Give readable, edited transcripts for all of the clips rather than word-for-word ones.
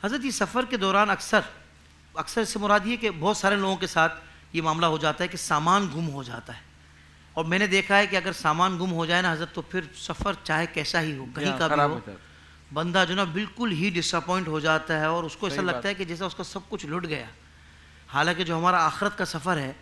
حضرت یہ سفر کے دوران اکثر سے مراد یہ کہ بہت سارے لوگوں کے ساتھ یہ معاملہ ہو جاتا ہے کہ سامان گم ہو جاتا ہے، اور میں نے دیکھا ہے کہ اگر سامان گم ہو جائے نا حضرت تو پھر سفر چاہے کیسا ہی ہو، کہیں کا بھی ہو، بندہ جو نا بالکل ہی ڈس اپوائنٹ ہو جاتا ہے اور اس کو ایسا لگتا ہے کہ جیسا اس کا سب کچھ لٹ گیا. حالانکہ جو ہمارا آخرت کا سفر ہے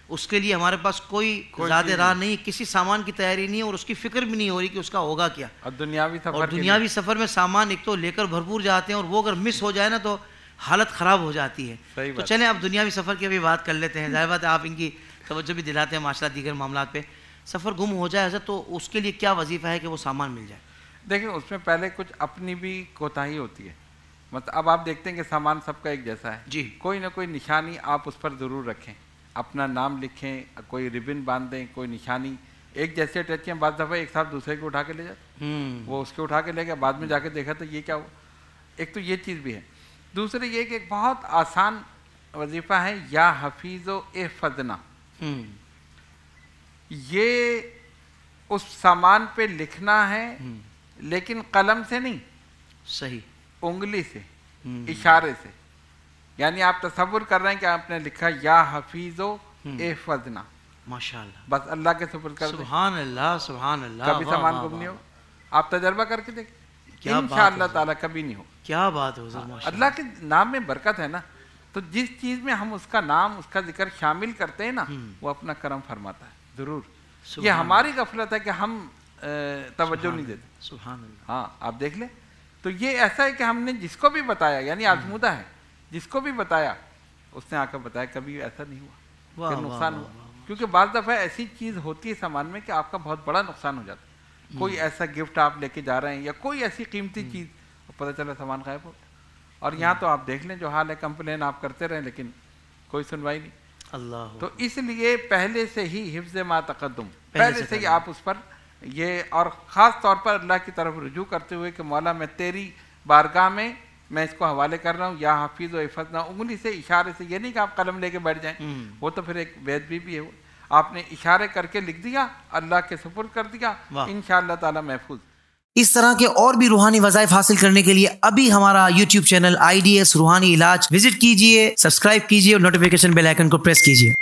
اس کے لیے ہمارے پاس کوئی زیادہ راہ نہیں، کسی سامان کی تیاری نہیں ہے اور اس کی فکر بھی نہیں ہو رہی کہ اس کا ہوگا کیا. اور دنیاوی سفر میں سامان ایک تو لے کر بھرپور جاتے ہیں اور وہ اگر مس ہو جائے نا تو حالت خراب ہو جاتی ہے. تو چلیں اب دنیاوی سفر کی بھی بات کر لیتے ہیں. ظاہر بات ہے آپ ان کی توجہ بھی دلاتے ہیں ماشاءاللہ دیگر معاملات پہ. سفر گم ہو جائے حضرت تو اس کے لیے کیا وظیفہ ہے کہ وہ سامان مل جائے؟ دیکھیں اس میں پہلے کچھ اپنی بھی کوتاہی ہوتی ہے. مطلب اب آپ دیکھتے ہیں کہ سامان سب کا ایک جیسا ہے جی، کوئی نہ کوئی نشانی آپ اس پر ضرور رکھیں، اپنا نام لکھیں، کوئی ربن باندھ دیں، کوئی نشانی ایک جیسے اٹیچ ہیں. بعض دفعہ ایک ساتھ دوسرے کو اٹھا کے لے جاتے، وہ اس کے اٹھا کے لے گیا، بعد میں جا کے دیکھا تو یہ کیا ہوا. ایک تو یہ چیز بھی ہے. دوسرے یہ کہ ایک بہت آسان وظیفہ ہے یا حفیظ و احفظنا. یہ اس سامان پہ لکھنا ہے لیکن قلم سے نہیں، صحیح، انگلی سے، اشارے سے. یعنی آپ تصور کر رہے ہیں کہ آپ نے لکھا یا حفیظ و احفظنا، ماشاءاللہ، بس اللہ کے سپرد کر دیں. سبحان اللہ سبحان اللہ. کبھی سامان گم نہیں ہو. آپ تجربہ کر کے دیکھیں انشاءاللہ تعالیٰ کبھی نہیں ہو. کیا بات ہو حضرت، اللہ کے نام میں برکت ہے نا. تو جس چیز میں ہم اس کا نام، اس کا ذکر شامل کرتے ہیں نا، وہ اپنا کرم فرماتا ہے ضرور. یہ ہماری غفلت ہے کہ ہم توجہ نہیں دیتے. سبحان اللہ. ہاں آپ دیکھ لیں. تو یہ ایسا ہے کہ ہم نے جس کو بھی بتایا، یعنی آزمودہ ہے، جس کو بھی بتایا اس نے آ کر بتایا کبھی ایسا نہیں ہوا کہ نقصان ہوا. کیونکہ بعض دفعہ ایسی چیز ہوتی ہے سامان میں کہ آپ کا بہت بڑا نقصان ہو جاتا ہے. کوئی ایسا گفٹ آپ لے کے جا رہے ہیں یا کوئی ایسی قیمتی چیز، پتہ چلا سامان غائب ہو. اور یہاں تو آپ دیکھ لیں جو حال ہے، کمپلین آپ کرتے رہیں لیکن کوئی سنوائی نہیں. اللہ. تو اس لیے پہلے سے ہی حفظ ما تقدم، پہلے سے ہی آپ اس پر یہ، اور خاص طور پر اللہ کی طرف رجوع کرتے ہوئے کہ مولا میں تیری بارگاہ میں اس کو حوالے کر رہا ہوں، یا حفیظ و حفظنا، انگلی سے، اشارے سے. یہ نہیں کہ آپ قلم لے کے بیٹھ جائیں، وہ تو پھر ایک وید بھی ہے. آپ نے اشارے کر کے لکھ دیا، اللہ کے سپرد کر دیا، انشاءاللہ تعالی محفوظ. اس طرح کے اور بھی روحانی وظائف حاصل کرنے کے لیے ابھی ہمارا یوٹیوب چینل IDS روحانی علاج وزٹ کیجئے، سبسکرائب کیجئے اور نوٹیفیکیشن بیل آئیکن کو پریس کیجئے.